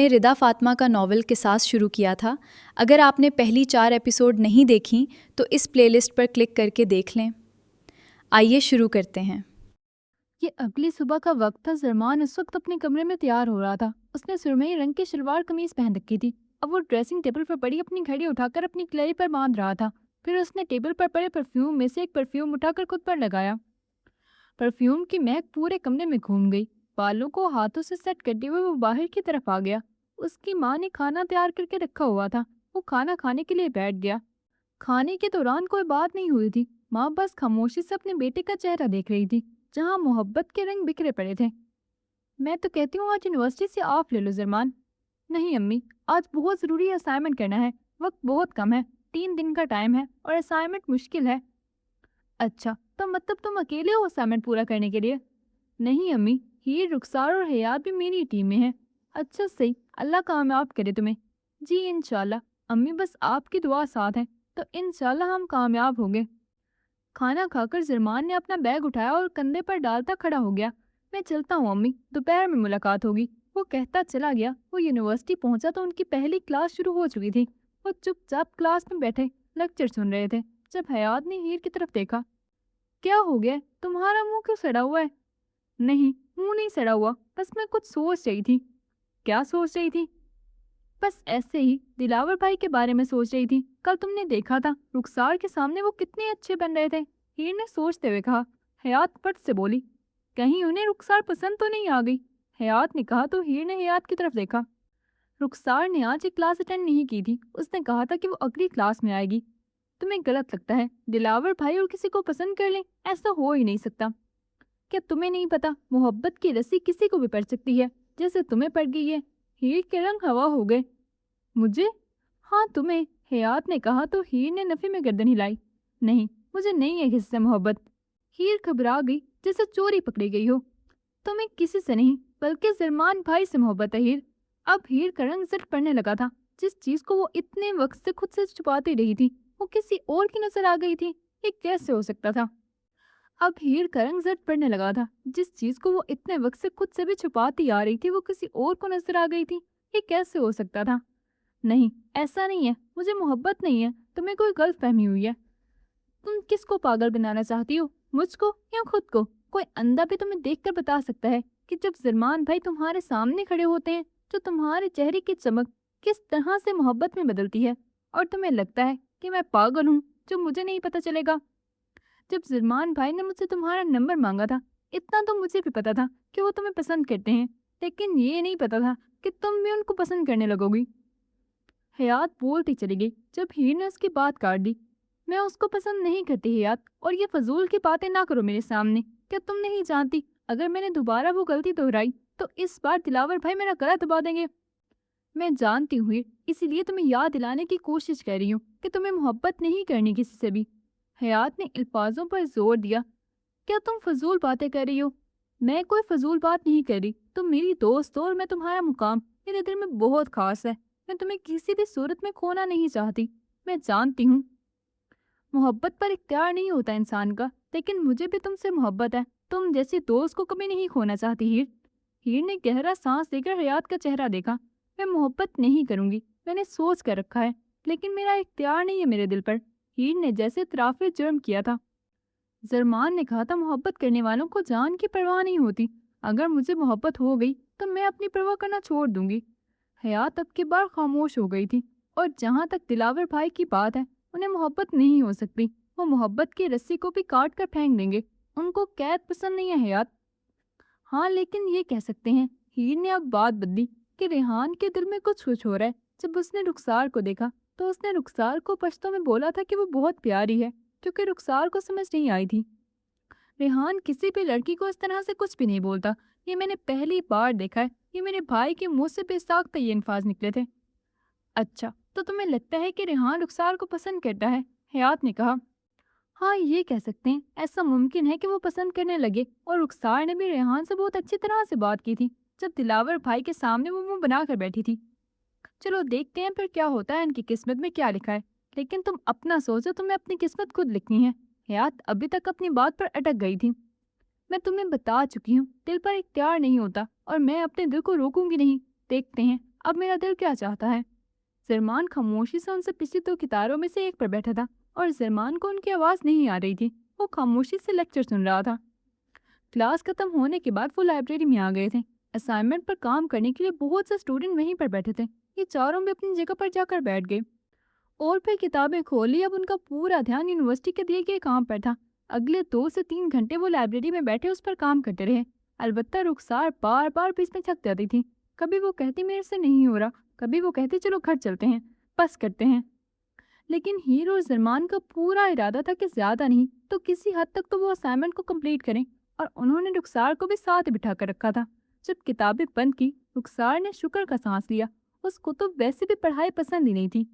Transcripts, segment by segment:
نے ردا فاطمہ کا ناول قصاص شروع کیا تھا۔ اگر آپ نے پہلی 4 ایپیسوڈ نہیں دیکھیں تو اس پلے لسٹ پر کلک کر کے دیکھ لیں۔ آئیے شروع کرتے ہیں۔ یہ اگلی صبح کا وقت تھا۔ زرمان اس وقت اپنے کمرے میں تیار ہو رہا تھا۔ اس نے سرمئی رنگ کی شلوار قمیض پہن رکھی تھی۔ اب وہ ڈریسنگ ٹیبل پر پڑی اپنی گھڑی اٹھا کر اپنی کلائی پر باندھ رہا تھا۔ پھر اس نے ٹیبل پر پڑے پرفیوم میں سے ایک پرفیوم اٹھا کر خود پر لگایا۔ پرفیوم کی مہک پورے کمرے میں گھوم گئی۔ بالوں کو ہاتھوں سے سیٹ کرتے ہوئے وہ باہر کی طرف آ گیا۔ اس کی ماں نے کھانا تیار کر کے رکھا ہوا تھا۔ وہ کھانا کھانے کے لیے بیٹھ گیا۔ کھانے کے دوران کوئی بات نہیں ہوئی تھی۔ ماں بس خاموشی سے اپنے بیٹے کا چہرہ دیکھ رہی تھی جہاں محبت کے رنگ بکھرے پڑے تھے۔ میں تو کہتی ہوں آج یونیورسٹی سے آف لے لو زرمان۔ نہیں امی، آج بہت ضروری اسائنمنٹ کرنا ہے۔ وقت بہت کم ہے، 3 دن کا ٹائم ہے اور اسائنمنٹ مشکل ہے۔ اچھا، تو مطلب تم اکیلے ہو اسائنمنٹ پورا کرنے کے لیے؟ نہیں امی، ہیر، رخسار اور حیات بھی میری ٹیم میں ہیں۔ اچھا صحیح، اللہ کامیاب کرے تمہیں۔ جی انشاءاللہ امی، بس آپ کی دعا ساتھ ہے تو انشاءاللہ ہم کامیاب ہوں گے۔ کھانا کھا کر زرمان نے اپنا بیگ اٹھایا اور کندھے پر ڈالتا کھڑا ہو گیا۔ میں چلتا ہوں امی، دوپہر میں ملاقات ہوگی۔ وہ کہتا چلا گیا۔ وہ یونیورسٹی پہنچا تو ان کی پہلی کلاس شروع ہو چکی تھی۔ وہ چپ چاپ کلاس میں بیٹھے لیکچر سن رہے تھے جب حیات نے ہیر کی طرف دیکھا۔ کیا ہو گیا؟ تمہارا منہ کیوں سڑا ہوا ہے؟ نہیں، منہ نہیں سڑا ہوا، بس میں کچھ سوچ رہی تھی۔ کیا سوچ رہی تھی؟ بس ایسے ہی دلاور بھائی کے بارے میں سوچ رہی تھی۔ کل تم نے دیکھا تھا رخسار کے سامنے وہ کتنے اچھے بن رہے تھے، ہیر نے سوچتے ہوئے کہا۔ حیات پٹ سے بولی، کہیں انہیں رخسار پسند تو نہیں آ گئی؟ حیات نے کہا تو ہیر نے حیات کی طرف دیکھا۔ رخسار نے آج ایک کلاس اٹینڈ نہیں کی تھی۔ اس نے کہا تھا کہ وہ اگلی کلاس میں آئے گی۔ تمہیں غلط لگتا ہے، دلاور بھائی اور کسی کو پسند کر لیں، ایسا ہو ہی نہیں سکتا۔ کیا تمہیں نہیں پتا محبت کی رسی کسی کو بھی پڑ سکتی ہے، جیسے تمہیں پڑ گئی ہے؟ ہیر کے رنگ ہوا ہو گئے۔ مجھے؟ ہاں تمہیں، حیات نے کہا تو ہیر نے نفی میں گردن ہلائی۔ نہیں، مجھے نہیں ہے کسی سے محبت۔ ہیر گھبرا گئی جیسے چوری پکڑی گئی ہو۔ تمہیں کسی سے نہیں بلکہ زرمان بھائی سے محبت ہے ہیر۔ اب ہیر کا رنگ زٹ پڑنے لگا تھا۔ جس چیز کو وہ اتنے وقت سے خود سے چھپاتی رہی تھی وہ کسی اور کی نظر آ گئی تھی۔ یہ کیسے ہو سکتا تھا؟ اب ہیر کا رنگ زٹ پڑنے لگا تھا۔ جس چیز کو وہ اتنے وقت سے خود سے بھی چھپاتی آ رہی تھی وہ کسی اور کو نظر آ گئی تھی۔ یہ کیسے ہو سکتا تھا؟ نہیں، ایسا نہیں ہے، مجھے محبت نہیں ہے، تمہیں کوئی غلط فہمی ہوئی ہے۔ تم کس کو پاگل بنانا چاہتی ہو، مجھ کو یا خود کو؟ کوئی اندھا بھی تمہیں دیکھ کر بتا سکتا ہے کہ جب زرمان بھائی تمہارے سامنے کھڑے ہوتے ہیں تو تمہارے چہرے کی چمک کس طرح سے محبت میں بدلتی ہے، اور تمہیں لگتا ہے کہ میں پاگل ہوں جو مجھے نہیں پتہ چلے گا؟ جب زرمان بھائی نے مجھ سے تمہارا نمبر مانگا تھا اتنا تو مجھے بھی پتا تھا کہ وہ تمہیں پسند کرتے ہیں، لیکن یہ نہیں پتا تھا کہ تم بھی ان کو پسند کرنے لگو گی۔ حیات بولتی چلی گئی جب ہیر نے اس کی بات کاٹ دی۔ میں اس کو پسند نہیں کرتی حیات، اور یہ فضول کی باتیں نہ کرو میرے سامنے۔ کیا تم نہیں جانتی اگر میں نے دوبارہ وہ غلطی دہرائی تو اس بار دلاور بھائی میرا گلا دبا دیں گے؟ میں جانتی ہوں ہیر، اسی لیے تمہیں یاد دلانے کی کوشش کر رہی ہوں کہ تمہیں محبت نہیں کرنی کسی سے بھی۔ حیات نے الفاظوں پر زور دیا۔ کیا تم فضول باتیں کر رہی ہو؟ میں کوئی فضول بات نہیں کر رہی، تم میری دوست ہو اور میں تمہارا مقام میرے دل میں بہت خاص ہے۔ میں تمہیں کسی بھی صورت میں کھونا نہیں چاہتی۔ میں جانتی ہوں محبت پر اختیار نہیں ہوتا انسان کا، لیکن مجھے بھی تم سے محبت ہے۔ تم جیسی دوست کو کبھی نہیں کھونا چاہتی ہیر۔ ہیر نے گہرا سانس لے کر حیات کا چہرہ دیکھا۔ میں محبت نہیں کروں گی، میں نے سوچ کر رکھا ہے، لیکن میرا اختیار نہیں ہے میرے دل پر۔ ہیر نے جیسے اعتراف جرم کیا تھا۔ زرمان نے کہا تھا محبت کرنے والوں کو جان کی پرواہ نہیں ہوتی۔ اگر مجھے محبت ہو گئی تو میں اپنی پرواہ کرنا چھوڑ دوں گی۔ حیات اب کی بار خاموش ہو گئی تھی، اور جہاں تک دلاور بھائی کی بات ہے انہیں محبت نہیں ہو سکتی۔ وہ محبت کی رسی کو بھی کاٹ کر پھینک دیں گے۔ ان کو قید پسند نہیں ہے حیات۔ ہاں لیکن یہ کہہ سکتے ہیں، ہیر نے اب بات بدلی، کہ ریحان کے دل میں کچھ ہو رہا ہے۔ جب اس نے رخسار کو دیکھا تو اس نے رخسار کو پشتوں میں بولا تھا کہ وہ بہت پیاری ہے، کیونکہ رخسار کو سمجھ نہیں آئی تھی۔ ریحان کسی بھی لڑکی کو اس طرح سے کچھ بھی نہیں بولتا، یہ میں نے پہلی بار دیکھا ہے۔ یہ میرے بھائی کے منہ سے بے ساختہ یہ الفاظ نکلے تھے۔ اچھا، تو تمہیں لگتا ہے کہ ریحان رخسار کو پسند کرتا ہے؟ حیات نے کہا۔ ہاں یہ کہہ سکتے ہیں، ایسا ممکن ہے کہ وہ پسند کرنے لگے، اور رخسار نے بھی ریحان سے بہت اچھی طرح سے بات کی تھی جب دلاور بھائی کے سامنے وہ منہ بنا کر بیٹھی تھی۔ چلو دیکھتے ہیں پھر کیا ہوتا ہے، ان کی قسمت میں کیا لکھا ہے۔ لیکن تم اپنا سوچو، تمہیں اپنی قسمت خود لکھنی ہے۔ حیات ابھی تک اپنی بات پر اٹک گئی تھی۔ میں تمہیں بتا چکی ہوں، دل پر اختیار نہیں ہوتا، اور میں اپنے دل کو روکوں گی نہیں۔ دیکھتے ہیں اب میرا دل کیا چاہتا ہے؟ زرمان خاموشی سے ان سے پچھلی 2 کتابوں میں سے ایک پر بیٹھا تھا اور زرمان کو ان کی آواز نہیں آ رہی تھی۔ وہ خاموشی سے لیکچر سن رہا تھا۔ کلاس ختم ہونے کے بعد وہ لائبریری میں آ گئے تھے۔ اسائنمنٹ پر کام کرنے کے لیے بہت سے اسٹوڈنٹ وہیں پر بیٹھے تھے۔ یہ چاروں بھی اپنی جگہ پر جا کر بیٹھ گئے اور پھر کتابیں کھولی۔ اب ان کا پورا دھیان یونیورسٹی کے دیے گئے کام پر تھا۔ اگلے 2 سے 3 گھنٹے وہ لائبریری میں بیٹھے اس پر کام کرتے رہے۔ البتہ رخسار بار بار بیچ میں تھک جاتی تھی۔ کبھی وہ کہتی میرے سے نہیں ہو رہا، کبھی وہ کہتی چلو گھر چلتے ہیں، بس کرتے ہیں۔ لیکن ہیر اور زرمان کا پورا ارادہ تھا کہ زیادہ نہیں تو کسی حد تک تو وہ اسائنمنٹ کو کمپلیٹ کریں، اور انہوں نے رخسار کو بھی ساتھ بٹھا کر رکھا تھا۔ جب کتابیں بند کی، رخسار نے شکر کا سانس لیا۔ اس کو تو ویسے بھی پڑھائی پسند ہی نہیں تھی۔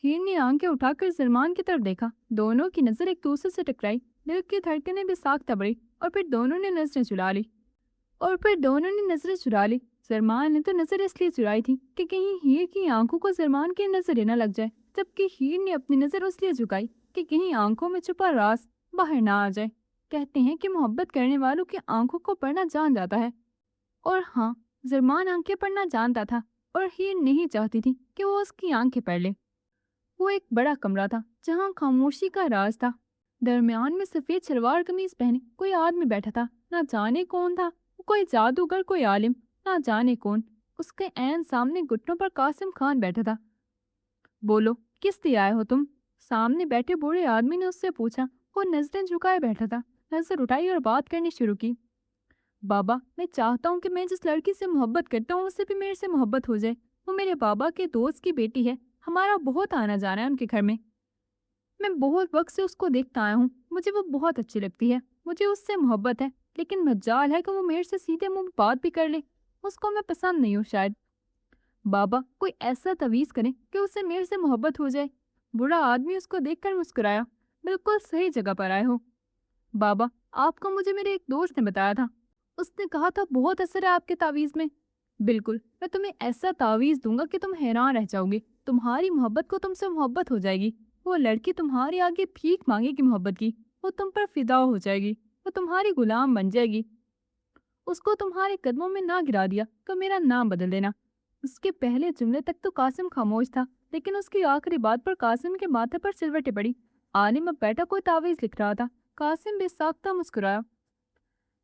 ہیر نے آنکھیں اٹھا کر زرمان کی طرف دیکھا۔ دونوں کی نظر ایک دوسرے سے ٹکرائی۔ دل کی دھڑکنیں بھی ساختہ بڑھی اور پھر دونوں نے نظریں چرا لی۔ زرمان نے تو نظر اس لیے چرائی تھی کہ کہیں ہیر کی آنکھوں کو زرمان کی نظر ہی نہ لگ جائے، جبکہ ہیر نے اپنی نظر اس لیے جھکائی کہ کہیں آنکھوں میں چھپا راز باہر نہ آ جائے۔ کہتے ہیں کہ محبت کرنے والوں کی آنکھوں کو پڑھنا جان جاتا ہے، اور ہاں، زرمان آنکھیں پڑھنا جانتا تھا اور ہیر نہیں چاہتی تھی کہ وہ اس کی آنکھیں پڑھ لے۔ وہ ایک بڑا کمرہ تھا جہاں خاموشی کا راز تھا۔ درمیان میں سفید شلوار قمیض پہنے کوئی آدمی بیٹھا تھا۔ نہ جانے کون تھا، کوئی جادوگر، کوئی عالم، نہ جانے کون۔ اس کے عین سامنے گھٹنوں پر قاسم خان بیٹھا تھا۔ بولو، کس لیے آئے ہو تم؟ سامنے بیٹھے بوڑھے آدمی نے اس سے پوچھا۔ وہ نظریں جھکائے بیٹھا تھا۔ نظر اٹھائی اور بات کرنی شروع کی۔ بابا، میں چاہتا ہوں کہ میں جس لڑکی سے محبت کرتا ہوں اس سے بھی میرے سے محبت ہو جائے۔ وہ میرے بابا کے دوست کی بیٹی ہے۔ ہمارا بہت آنا جانا ہے ان کے گھر میں۔ میں بہت وقت سے اس کو دیکھتا آیا ہوں۔ مجھے وہ بہت اچھی لگتی ہے۔ مجھے اس سے محبت ہے، لیکن مجال ہے کہ وہ میرے سے سیدھے منہ بات بھی کر لے۔ اس کو میں پسند نہیں ہوں شاید۔ بابا، کوئی ایسا تعویذ کریں کہ اس سے میرے سے محبت ہو جائے۔ بوڑھا آدمی اس کو دیکھ کر مسکرایا۔ بالکل صحیح جگہ پر آئے ہو بابا۔ آپ کو مجھے میرے ایک دوست نے بتایا تھا۔ اس نے کہا تھا بہت اثر ہے آپ کے تعویذ میں۔ بالکل، میں تمہیں ایسا تعویذ دوں گا کہ تم حیران رہ جاؤ گے۔ تمہاری محبت کو تم سے محبت ہو جائے گی۔ وہ لڑکی تمہارے آگے بھیک مانگے گی محبت کی۔ وہ تم پر فدا ہو جائے گی۔ وہ تمہاری غلام بن جائے گی۔ اس کو تمہارے قدموں میں نہ گرا دیا تو میرا نام بدل دینا۔ اس کے پہلے جملے تک تو قاسم خاموش تھا، لیکن اس کی آخری بات پر قاسم کے ماتھے پر سلوٹیں پڑی۔ عالم اب بیٹا کوئی تعویذ لکھ رہا تھا۔ قاسم بے ساختہ مسکرایا۔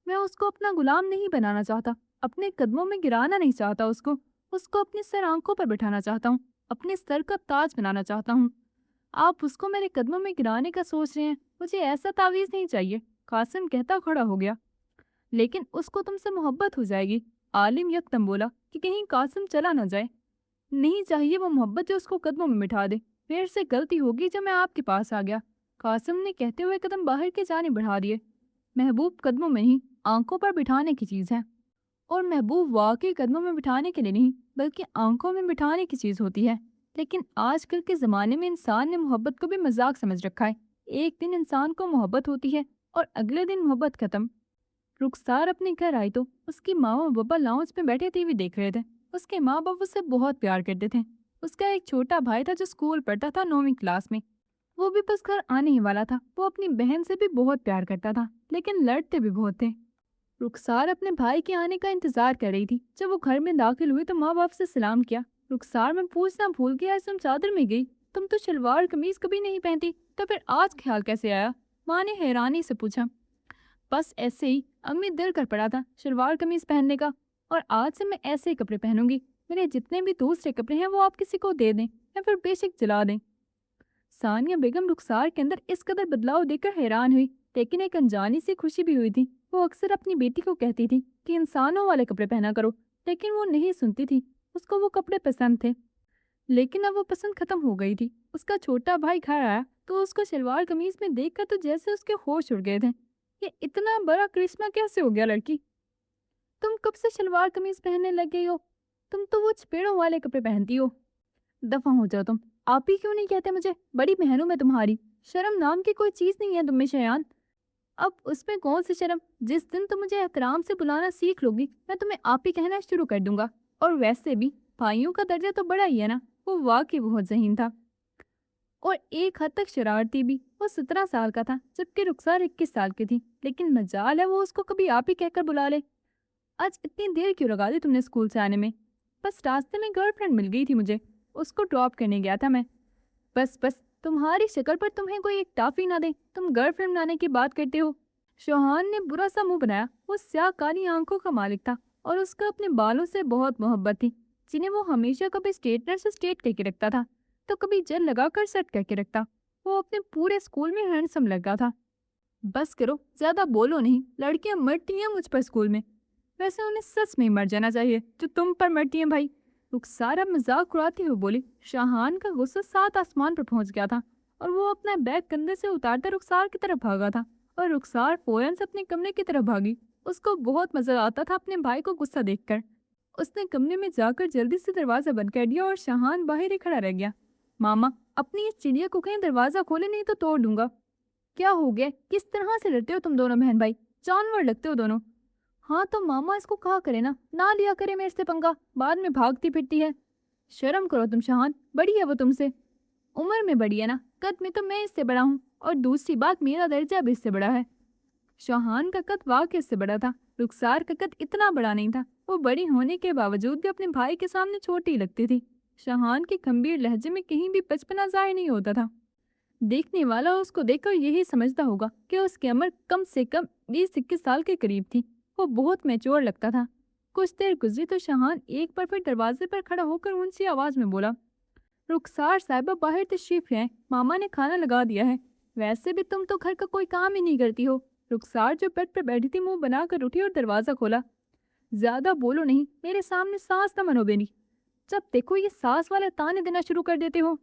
میں اس کو اپنا غلام نہیں بنانا چاہتا، اپنے قدموں میں گرانا نہیں چاہتا۔ اس کو اپنی سر آنکھوں پر بٹھانا چاہتا ہوں، اپنے سر کا تاج بنانا چاہتا ہوں۔ آپ اس کو میرے قدموں میں گرانے کا سوچ رہے ہیں۔ مجھے ایسا تعویذ نہیں چاہیے۔ قاسم کہتا کھڑا ہو گیا۔ لیکن اس کو تم سے محبت ہو جائے گی۔ عالم یکدم بولا کہ کہیں قاسم چلا نہ جائے۔ نہیں چاہیے وہ محبت جو اس کو قدموں میں بٹھا دے۔ میرے سے غلطی ہوگی جب میں آپ کے پاس آ گیا۔ قاسم نے کہتے ہوئے قدم باہر کی جانب بڑھا دیے۔ محبوب قدموں میں نہیں، آنکھوں پر بٹھانے کی چیز ہے، اور محبوب واقعی قدموں میں بٹھانے کے لیے نہیں بلکہ آنکھوں میں بٹھانے کی چیز ہوتی ہے۔ لیکن آج کل کے زمانے میں انسان نے محبت کو بھی مذاق سمجھ رکھا ہے۔ ایک دن انسان کو محبت ہوتی ہے اور اگلے دن محبت ختم۔ رخسار اپنے گھر آئی تو اس کی ماں اور بابا لاؤنج میں بیٹھے ٹی وی دیکھ رہے تھے۔ اس کے ماں باپ اسے بہت پیار کرتے تھے۔ اس کا ایک چھوٹا بھائی تھا جو اسکول پڑھتا تھا 9ویں کلاس میں۔ وہ بھی بس گھر آنے ہی والا تھا۔ وہ اپنی بہن سے بھی بہت پیار کرتا تھا، لیکن لڑتے بھی بہت تھے۔ رخسار اپنے بھائی کے آنے کا انتظار کر رہی تھی۔ جب وہ گھر میں داخل ہوئی تو ماں باپ سے سلام کیا۔ رخسار میں پوچھنا بھول گیا، تم چادر میں گئی؟ تم تو شلوار قمیض کبھی نہیں پہنتی، تو پھر آج خیال کیسے آیا؟ ماں نے حیرانی سے پوچھا۔ بس ایسے ہی، امی دل کر پڑا تھا شلوار قمیض پہننے کا، اور آج سے میں ایسے ہی کپڑے پہنوں گی۔ میرے جتنے بھی دوسرے کپڑے ہیں وہ آپ کسی کو دے دیں یا پھر بے شک جلا دیں۔ ثانیہ بیگم رخسار کے اندر اس قدر بدلاؤ دیکھ کر حیران ہوئی، لیکن ایک انجانی سی خوشی بھی ہوئی تھی۔ وہ اکثر اپنی بیٹی کو کہتی تھی کہ انسانوں والے کپڑے پہنا کرو، لیکن وہ نہیں سنتی تھی۔ اس کو وہ کپڑے پسند تھے، لیکن اب وہ پسند ختم ہو گئی تھی۔ اس کا چھوٹا بھائی گھر آیا تو اس کو شلوار قمیض میں دیکھ کر تو جیسے اس کے ہوش اڑ گئے تھے۔ یہ اتنا بڑا کرشمہ کیسے ہو گیا لڑکی؟ تم کب سے شلوار قمیض پہننے لگ گئی ہو؟ تم تو وہ چپیڑوں والے کپڑے پہنتی ہو۔ دفع ہو جاؤ تم۔ آپ ہی کیوں نہیں کہتے مجھے؟ بڑی بہن ہوں میں تمہاری۔ شرم نام کی کوئی چیز نہیں ہے تم میں شیان۔ اب اس میں کون سی شرم؟ جس دن تم مجھے احترام سے بلانا سیکھ لو گی میں تمہیں آپ ہی کہنا شروع کر دوں گا۔ اور ویسے بھی بھائیوں کا درجہ تو بڑا ہی ہے نا۔ وہ واقعی بہت ذہین تھا اور ایک حد تک شرارتی بھی۔ وہ 17 سال کا تھا جبکہ رخسار 21 سال کی تھی، لیکن مجال ہے وہ اس کو کبھی آپ ہی کہہ کر بلا لے۔ آج اتنی دیر کیوں لگا دی تم نے اسکول سے آنے میں؟ بس راستے میں گرل فرینڈ مل گئی تھی مجھے، اس کو ڈراپ کرنے گیا تھا میں۔ بس تمہاری شکل پر تمہیں کوئی ایک ٹافی نہ دے، تم گرل فرینڈ لانے کی بات کرتے ہو۔ شوہان نے برا سا منہ بنایا۔ وہ سیاہ کالی آنکھوں کا مالک تھا اور اس کا اپنے بالوں سے بہت محبت تھی، جنہیں وہ ہمیشہ کبھی اسٹریٹنر سے اسٹریٹ کر کے رکھتا تھا تو کبھی جیل لگا کر سیٹ کر کے رکھتا۔ وہ اپنے پورے اسکول میں ہینڈسم لگا تھا۔ بس کرو، زیادہ بولو نہیں، لڑکیاں مرتی ہیں مجھ پر اسکول میں، ویسے انہیں سچ میں مر جانا چاہیے جو تم پر مرتی ہیں بھائی، رخسارہ مذاق اڑاتی ہوئی بولی۔ شاہان کا غصہ 7 آسمان پر پہنچ گیا تھا اور وہ اپنا بیگ کندھے سے اتارتا رخسار کی طرف بھاگا تھا اور رخسار فوراً سے اپنے کمرے کی طرف بھاگی۔ اس کو بہت مزہ آتا تھا اپنے بھائی کو غصہ دیکھ کر۔ اس نے کمرے میں جا کر جلدی سے دروازہ بند کر دیا اور شاہان باہر ہی کھڑا رہ گیا۔ ماما، اپنی اس چڑیا کو کہیں دروازہ کھولے نہیں تو توڑ دوں گا۔ کیا ہو گیا؟ کس طرح سے لڑتے ہو تم دونوں بہن بھائی؟ جانور لگتے ہو دونوں۔ ہاں تو ماما اس کو کہا کرے نا، نہ لیا کرے میرے سے پنگا، بعد میں بھاگتی پھرتی ہے۔ شرم کرو تم شاہان، بڑی ہے وہ تم سے، عمر میں بڑی ہے نا، قد میں تو میں اس سے بڑا ہوں، اور دوسری بات میرا درجہ بھی اس سے بڑا ہے۔ شاہان کا قد واقعی اس سے بڑا تھا، رخسار کا قد اتنا بڑا نہیں تھا۔ وہ بڑی ہونے کے باوجود بھی اپنے بھائی کے سامنے چھوٹی لگتی تھی۔ شاہان کے گمبھیر لہجے میں کہیں بھی بچپنا ظاہر نہیں ہوتا تھا۔ دیکھنے والا اس کو دیکھ کر یہی سمجھتا ہوگا کہ اس کی عمر کم سے کم 20-21 سال کے قریب تھی۔ وہ بہت میچور لگتا تھا۔ کچھ دیر گزری تو شاہان ایک بار پھر دروازے پر کھڑا ہو کر اونچی آواز میں بولا، رخسار صاحبہ باہر تشریف لائیں، ماما نے کھانا لگا دیا ہے۔ ویسے بھی تم تو گھر کا کوئی کام ہی نہیں کرتی ہو۔ رخسار جو بیڈ پر بیٹھی تھی منہ بنا کر اٹھی اور دروازہ کھولا۔ زیادہ بولو نہیں، میرے سامنے سانس نہ منو میری، جب دیکھو یہ سانس والے تانے دینا شروع کر دیتے ہو۔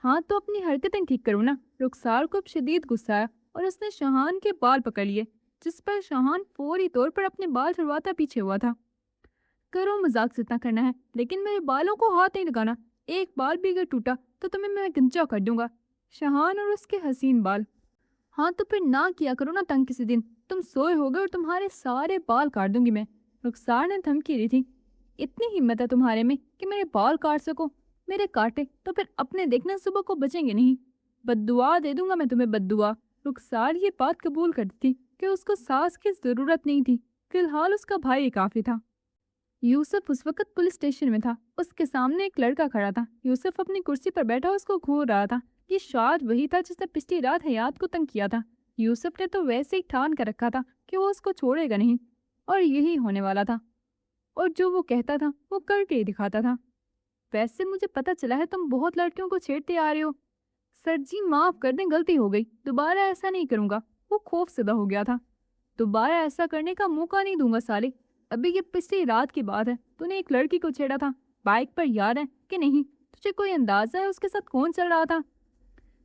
ہاں تو اپنی حرکتیں ٹھیک کرو نا۔ رخسار کو شدید غصہ آیا اور اس نے شاہان کے بال پکڑ لیے، جس پر شاہان فوری طور پر اپنے بال چھڑواتا پیچھے ہوا تھا۔ کرو مذاق جتنا کرنا ہے، لیکن میرے بالوں کو ہاتھ نہیں لگانا، ایک بال بھی اگر ٹوٹا تو تمہیں میں گنجا کر دوں گا۔ شاہان اور اس کے حسین بال۔ ہاں تو پھر نہ کیا کرو نا تنگ کسی دن، تم سوئے ہوگے اور تمہارے سارے بال کاٹ دوں گی میں۔ رخسار نے دھمکی دی تھی۔ اتنی ہمت ہے تمہارے میں کہ میرے بال کاٹ سکو؟ میرے کاٹے تو پھر اپنے دیکھنا صبح کو بچیں گے نہیں، بد دعا دے دوں گا میں تمہیں، بد دعا۔ رخسار یہ بات قبول کرتی تھی کہ اس کو ساس کی ضرورت نہیں تھی، فی الحال اس کا بھائی کافی تھا۔ یوسف اس وقت پولیس اسٹیشن میں تھا۔ اس کے سامنے ایک لڑکا کھڑا تھا۔ یوسف اپنی کرسی پر بیٹھا اس کو گھور رہا تھا۔ یہ شاید وہی تھا جس نے پچھلی رات حیات کو تنگ کیا تھا۔ یوسف نے تو ویسے ہی ٹھان کر رکھا تھا کہ وہ اس کو چھوڑے گا نہیں، اور یہی ہونے والا تھا، اور جو وہ کہتا تھا وہ کر کے ہی دکھاتا تھا۔ ویسے مجھے پتہ چلا ہے تم بہت لڑکیوں کو چھیڑتے آ رہے ہو۔ سر جی معاف کر دیں، غلطی ہو گئی، دوبارہ ایسا نہیں کروں گا۔ وہ خوف زدہ ہو گیا تھا۔ دوبارہ ایسا کرنے کا موقع نہیں دوں گا سالے۔ ابھی یہ پچھلی رات کی بات ہے، تو نے ایک لڑکی کو چھیڑا تھا، بائک پر، یاد ہے کہ نہیں؟ تجھے کوئی اندازہ ہے اس کے ساتھ کون چل رہا تھا؟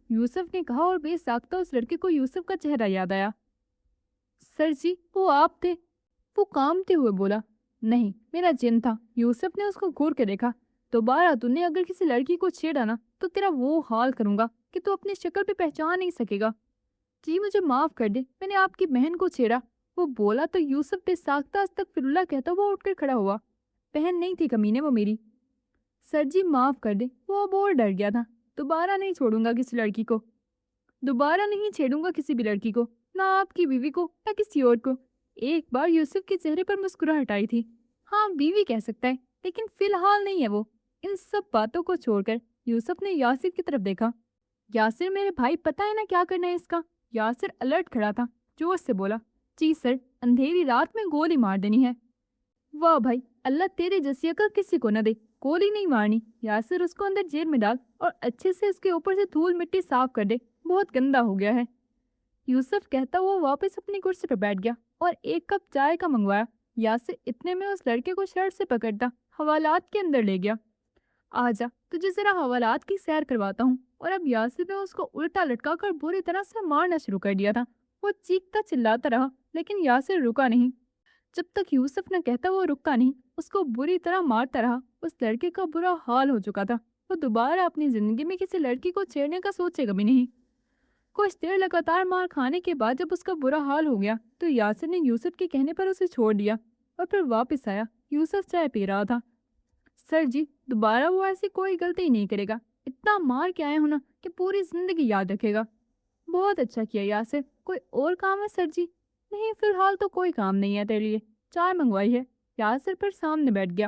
یوسف نے کہا اور بے ساختہ اس لڑکے کو یوسف کا چہرہ یاد آیا۔ سر جی وہ آپ تھے؟ وہ کامتے ہوئے بولا۔ نہیں، میرا جن تھا۔ یوسف نے اس کو گھور کے دیکھا۔ دوبارہ تو نے اگر کسی لڑکی کو چھیڑا نا تو تیرا وہ حال کروں گا کہ تو اپنی شکل پہ پہچان نہیں سکے گا۔ جی مجھے معاف کر دے، میں نے آپ کی بہن کو چھیڑا، وہ بولا تو یوسف بے ساختہ استغفراللہ کہتا وہ اٹھ کر کھڑا ہوا۔ بہن نہیں تھی کمینے وہ میری۔ سر جی معاف کر دے، وہ اب اور ڈر گیا تھا۔ دوبارہ نہیں چھوڑوں گا کسی لڑکی کو، دوبارہ نہیں چھیڑوں گا کسی بھی لڑکی کو، نہ آپ کی بیوی کو نہ کسی اور کو۔ ایک بار یوسف کے چہرے پر مسکراہٹ آئی تھی۔ ہاں بیوی کہہ سکتا ہے، لیکن فی الحال نہیں ہے وہ۔ ان سب باتوں کو چھوڑ کر یوسف نے یاسر کی طرف دیکھا۔ یاسر میرے بھائی، پتہ ہے نا کیا کرنا ہے اس کا؟ یاسر الرٹ کھڑا تھا، جوش سے بولا، جی سر، اندھیری رات میں گولی مار دینی ہے۔ واہ بھائی، اللہ تیرے جیسی عقل کسی کو نہ دے، گولی نہیں مارنی۔ یاسر اس کو اندر جیل میں ڈال اور اچھے سے اس کے اوپر سے دھول مٹی صاف کر دے، بہت گندا ہو گیا ہے۔ یوسف کہتا وہ واپس اپنی کرسی پر بیٹھ گیا اور ایک کپ چائے کا منگوایا۔ یاسر اتنے میں اس لڑکے کو شرٹ سے پکڑتا حوالات کے اندر لے گیا۔ آجا تجھے ذرا حوالات کی سیر کرواتا ہوں۔ اور اب یاسر نے اس کو الٹا لٹکا کر بری طرح سے مارنا شروع کر دیا تھا۔ وہ چیختا چلاتا رہا لیکن یاسر رکا نہیں۔ جب تک یوسف نہ کہتا وہ رکا نہیں، اس کو بری طرح مارتا رہا۔ اس لڑکے کا برا حال ہو چکا تھا، وہ دوبارہ اپنی زندگی میں کسی لڑکی کو چھیڑنے کا سوچے گا بھی نہیں۔ کچھ دیر لگاتار مار کھانے کے بعد جب اس کا برا حال ہو گیا تو یاسر نے یوسف کے کہنے پر اسے چھوڑ دیا اور پھر واپس آیا۔ یوسف چائے پی رہا تھا۔ سر جی دوبارہ وہ ایسی کوئی غلطی نہیں کرے گا، اتنا مار کے آئے ہونا کہ پوری زندگی یاد رکھے گا۔ بہت اچھا کیا یاسر، کوئی اور کام ہے سر جی؟ نہیں فی الحال تو کوئی کام نہیں ہے تیرے لیے، چائے منگوائی ہے۔ یاسر پر سامنے بیٹھ گیا۔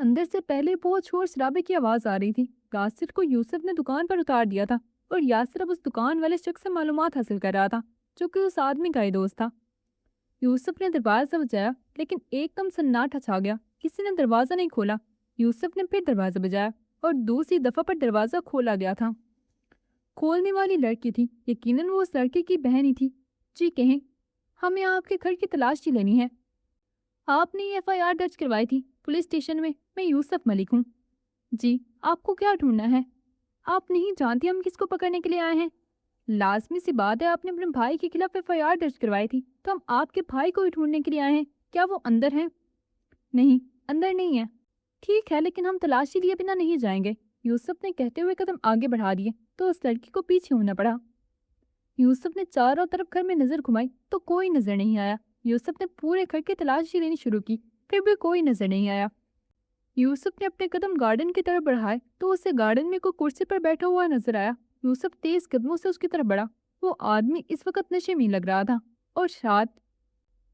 اندر سے پہلے بہت شور شرابے کی آواز آ رہی تھی۔ یاسر کو یوسف نے دکان پر اتار دیا تھا اور یاسر اب اس دکان والے شخص سے معلومات حاصل کر رہا تھا جو کہ اس آدمی کا ہی دوست تھا۔ یوسف نے دروازہ بجایا لیکن ایک دم سناٹا چھا گیا، کسی نے دروازہ نہیں کھولا۔ یوسف نے پھر دروازہ بجایا اور دوسری دفعہ پر دروازہ کھولا گیا تھا۔ کھولنے والی لڑکی تھی، یقیناً وہ اس لڑکے کی بہن ہی تھی۔ جی کہیں، ہمیں آپ کے گھر کی تلاشی لینی ہے۔ آپ نے ایف آئی آر درج کروائی تھی پولیس اسٹیشن میں یوسف ملک ہوں۔ جی، آپ کو کیا ڈھونڈنا ہے؟ آپ نہیں جانتی ہم کس کو پکڑنے کے لیے آئے ہیں؟ لازمی سی بات ہے، آپ نے اپنے بھائی کے خلاف ایف آئی آر درج کروائی تھی تو ہم آپ کے بھائی کو ہی ڈھونڈنے کے لیے آئے ہیں۔ کیا وہ اندر ہیں؟ نہیں، اندر نہیں ہے۔ ٹھیک ہے، لیکن ہم تلاشی لیے بنا نہیں جائیں گے، یوسف نے کہتے ہوئے قدم آگے بڑھا دیے تو اس لڑکی کو پیچھے ہونا پڑا۔ یوسف نے چاروں طرف گھر میں نظر گھمائی تو کوئی نظر نہیں آیا۔ یوسف نے پورے گھر کی تلاشی لینی شروع کی، پھر بھی کوئی نظر نہیں آیا۔ یوسف نے اپنے قدم گارڈن کی طرف بڑھائے تو اسے گارڈن میں کوئی کرسی پر بیٹھا ہوا نظر آیا۔ یوسف تیز قدموں سے اس کی طرف بڑھا۔ وہ آدمی اس وقت نشے میں لگ رہا تھا اور شاید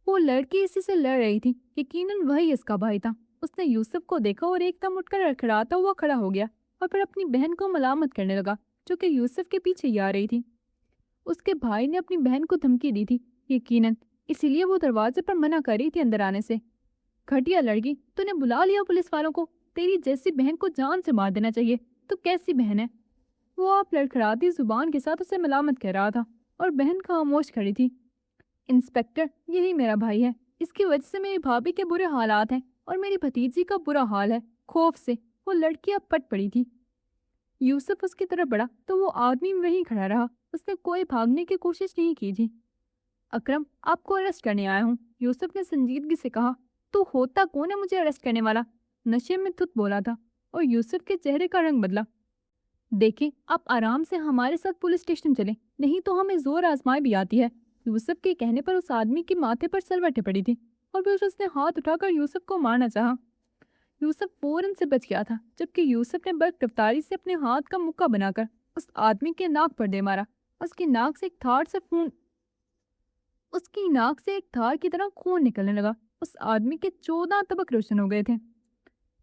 وہ لڑکی اسی سے لڑ رہی تھی، یقیناً وہی اس کا بھائی تھا۔ اس نے یوسف کو دیکھا اور ایک دم اٹھ کر لڑکھڑاتا ہوا کھڑا ہو گیا اور پھر اپنی بہن کو ملامت کرنے لگا جو کہ یوسف کے پیچھے ہی آ رہی تھی۔ اس کے بھائی نے اپنی بہن کو دھمکی دی تھی، یقیناً اسی لیے وہ دروازے پر منع کر رہی تھی اندر آنے سے۔ گھٹیا لڑکی، تو نے بلا لیا پولیس والوں کو؟ تیری جیسی بہن کو جان سے مار دینا چاہیے۔ تو کیسی بہن ہے؟ وہ آپ لڑکھڑاتی زبان کے ساتھ اسے ملامت کر رہا تھا اور بہن خاموش کھڑی تھی۔ انسپکٹر، یہی میرا بھائی ہے، اس کی وجہ سے میری بھابھی کے برے حالات ہیں اور میری بھتیجی کا برا حال ہے۔ خوف سے وہ لڑکی اب پٹ پڑی تھی۔ یوسف اس کی طرف بڑھا تو وہ آدمی وہیں کھڑا رہا، اس نے کوئی بھاگنے کی کوشش نہیں کی تھی۔ اکرم، آپ کو اریسٹ کرنے آیا ہوں، یوسف نے سنجیدگی سے کہا۔ تو ہوتا کون ہے مجھے اریسٹ کرنے والا؟ نشے میں تھت بولا تھا اور یوسف کے چہرے کا رنگ بدلا۔ دیکھیں، آپ آرام سے ہمارے ساتھ پولیس اسٹیشن چلیں، نہیں تو ہمیں زور آزمائی بھی آتی ہے۔ یوسف کے کہنے پر اس آدمی کے ماتھے پر سلوٹیں پڑی تھی اور پھر اس نے ہاتھ اٹھا کر یوسف کو مارنا چاہا۔ یوسف فوراً سے بچ گیا تھا، جبکہ یوسف نے برق رفتاری سے اپنے ہاتھ کا مکہ بنا کر اس آدمی کے ناک پر دے مارا۔ اس کی ناک سے ایک تھار کی طرح خون نکلنے لگا۔ اس آدمی کے 14 طبق روشن ہو گئے تھے۔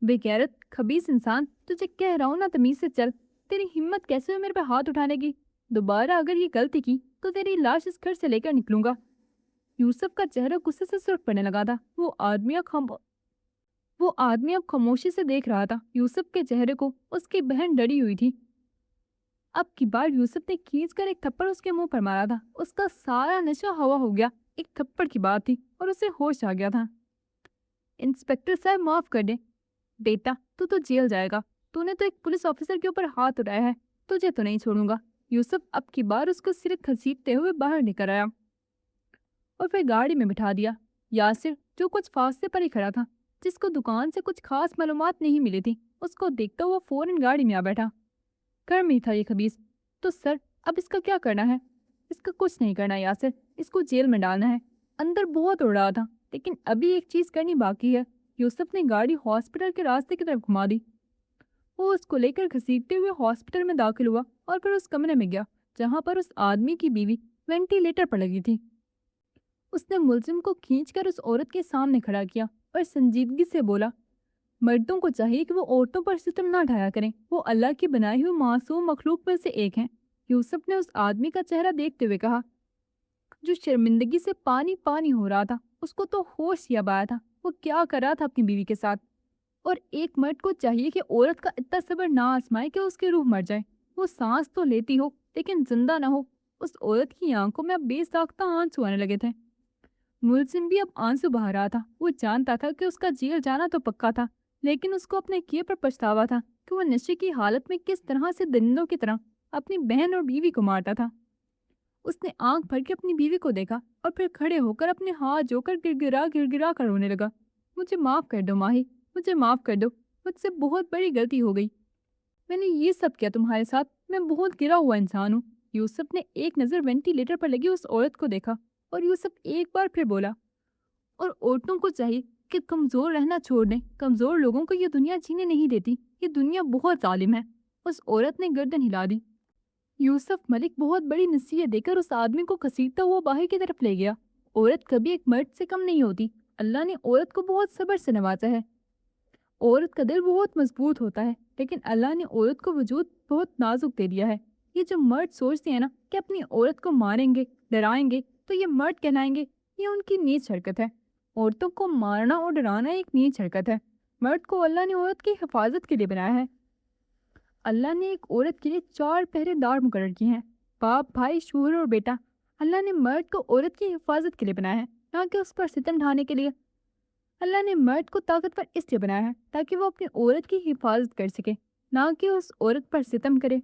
بے غیرت، خبیث انسان، تجھے کہہ رہا ہوں نا تمیز سے چل۔ تیری ہمت کیسے ہوئی میرے پہ ہاتھ اٹھانے کی؟ دوبارہ اگر یہ غلطی کی تو تیری لاش اس گھر سے لے کر نکلوں گا۔ یوسف کا چہرہ غصے سے سرخ پڑنے لگا تھا۔ وہ آدمی اب خاموشی سے دیکھ رہا تھا یوسف کے چہرے کو۔ اس کی بہن ڈری ہوئی تھی۔ اب کی بار یوسف نے کھینچ کر ایک تھپڑ اس کے منہ پر مارا تھا۔ اس کا سارا نشہ ہوا ہو گیا۔ ایک تھپڑ کی بات تھی اور اسے ہوش آ گیا تھا۔ انسپکٹر صاحب، معاف کر دیں۔ بیٹا، تو جیل جائے گا۔ تو نے تو ایک پولیس آفیسر کے اوپر ہاتھ اٹھایا ہے، تجھے تو نہیں چھوڑوں گا۔ یوسف اب کی بار اس کو سر گھسیٹتے ہوئے باہر نکل آیا اور پھر گاڑی میں بٹھا دیا۔ یاسر، جو کچھ فاصلے پر ہی کھڑا تھا، جس کو دکان سے کچھ خاص معلومات نہیں ملی تھی، اس کو دیکھتا ہوا فوراً گاڑی میں آ بیٹھا۔ گھر میں ہی تھا یہ خبیث۔ تو سر، اب اس کا کیا کرنا ہے؟ اس کا کچھ نہیں کرنا یاسر، اس کو جیل میں ڈالنا ہے۔ اندر بہت اڑ رہا تھا، لیکن ابھی ایک چیز کرنی باقی ہے۔ یوسف نے گاڑی ہاسپٹل کے راستے کی طرف گھما دی۔ وہ اس کو لے کر گھسیٹتے ہوئے ہاسپٹل میں داخل ہوا اور پھر اس کمرے میں گیا جہاں پر اس آدمی کی بیوی وینٹیلیٹر پر لگی تھی۔ اس نے ملزم کو کھینچ کر اس عورت کے سامنے کھڑا کیا اور سنجیدگی سے بولا، مردوں کو چاہیے کہ وہ عورتوں پر ستم نہ ڈھایا کریں، وہ اللہ کی بنائی ہوئی معصوم مخلوق میں سے ایک ہیں۔ یوسف نے اس آدمی کا چہرہ دیکھتے ہوئے کہا، جو شرمندگی سے پانی پانی ہو رہا تھا۔ اس کو تو ہوش ہی اب آیا تھا وہ کیا کر رہا تھا اپنی بیوی کے ساتھ۔ اور ایک مرد کو چاہیے کہ عورت کا اتنا صبر نہ آزمائے کہ اس کی روح مر جائے، وہ سانس تو لیتی ہو لیکن زندہ نہ ہو۔ اس عورت کی آنکھوں میں اب بے ساختہ آنسو آنے لگے تھے۔ ملزم بھی اب آنسو بہا رہا تھا۔ وہ جانتا تھا کہ اس کا جیل جانا تو پکا تھا، لیکن اس کو اپنے کیے پر پچھتاوا تھا کہ وہ نشے کی حالت میں کس طرح سے درندوں کی طرح اپنی بہن اور بیوی کو مارتا تھا۔ اس نے آنکھ بھر کے اپنی بیوی کو دیکھا اور پھر کھڑے ہو کر اپنے ہاتھ جو کر گڑ گڑا کر رونے لگا۔ مجھے معاف کر دو ماہی، مجھے معاف کر دو، مجھ سے بہت بڑی غلطی ہو گئی۔ میں نے یہ سب کیا تمہارے ساتھ، میں بہت گرا ہوا انسان ہوں۔ یوسف نے ایک نظر وینٹیلیٹر پر لگی اس عورت کو دیکھا اور یوسف ایک بار پھر بولا، اور عورتوں کو چاہیے کہ کمزور رہنا چھوڑ دیں، کمزور لوگوں کو یہ دنیا جینے نہیں دیتی، یہ دنیا بہت ظالم ہے۔ اس عورت نے گردن ہلا دی۔ یوسف ملک بہت بڑی نصیحت دے کر اس آدمی کو گھسیٹتا ہوا باہر کی طرف لے گیا۔ عورت کبھی ایک مرد سے کم نہیں ہوتی، اللہ نے عورت کو بہت صبر سے نوازا ہے۔ عورت کا دل بہت مضبوط ہوتا ہے، لیکن اللہ نے عورت کو وجود بہت نازک دے دیا ہے۔ یہ جو مرد سوچتے ہیں نا کہ اپنی عورت کو ماریں گے، ڈرائیں گے تو یہ مرد کہلائیں گے، یہ ان کی نیچ حرکت ہے۔ عورتوں کو مارنا اور ڈرانا ایک نیچ حرکت ہے۔ مرد کو اللہ نے عورت کی حفاظت کے لیے بنایا ہے۔ اللہ نے ایک عورت کے لیے 4 پہرے دار مقرر کیے ہیں، باپ، بھائی، شوہر اور بیٹا۔ اللہ نے مرد کو عورت کی حفاظت کے لیے بنایا ہے، نہ کہ اس پر ستم ڈھانے کے لیے۔ اللہ نے مرد کو طاقتور اس لیے بنایا ہے تاکہ وہ اپنی عورت کی حفاظت کر سکے، نہ کہ اس عورت پر ستم کرے۔